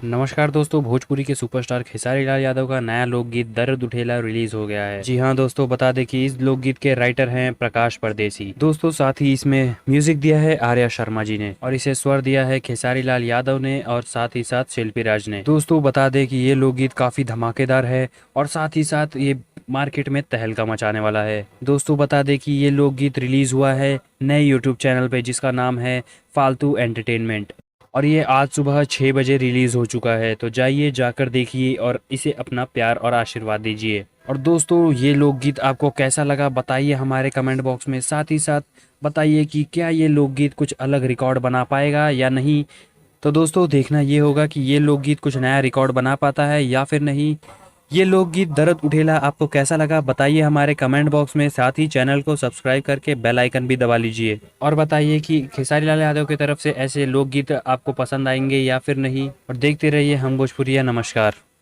नमस्कार दोस्तों, भोजपुरी के सुपरस्टार खेसारी लाल यादव का नया लोकगीत दर्द उठेला रिलीज हो गया है। जी हाँ दोस्तों, बता दें कि इस लोकगीत के राइटर हैं प्रकाश परदेसी दोस्तों। साथ ही इसमें म्यूजिक दिया है आर्या शर्मा जी ने और इसे स्वर दिया है खेसारी लाल यादव ने और साथ ही साथ शिल्पी राज ने। दोस्तों बता दें कि ये लोकगीत काफी धमाकेदार है और साथ ही साथ ये मार्केट में तहलका मचाने वाला है। दोस्तों बता दें कि ये लोकगीत रिलीज हुआ है नए यूट्यूब चैनल पे जिसका नाम है फालतू एंटरटेनमेंट और ये आज सुबह 6 बजे रिलीज हो चुका है। तो जाइए जाकर देखिए और इसे अपना प्यार और आशीर्वाद दीजिए। और दोस्तों ये लोकगीत आपको कैसा लगा बताइए हमारे कमेंट बॉक्स में। साथ ही साथ बताइए कि क्या ये लोकगीत कुछ अलग रिकॉर्ड बना पाएगा या नहीं। तो दोस्तों देखना ये होगा कि ये लोकगीत कुछ नया रिकॉर्ड बना पाता है या फिर नहीं। ये लोकगीत दर्द उठेला आपको कैसा लगा बताइए हमारे कमेंट बॉक्स में। साथ ही चैनल को सब्सक्राइब करके बेल आइकन भी दबा लीजिए और बताइए कि खेसारी लाल यादव की तरफ से ऐसे लोकगीत आपको पसंद आएंगे या फिर नहीं। और देखते रहिए हम भोजपुरिया। नमस्कार।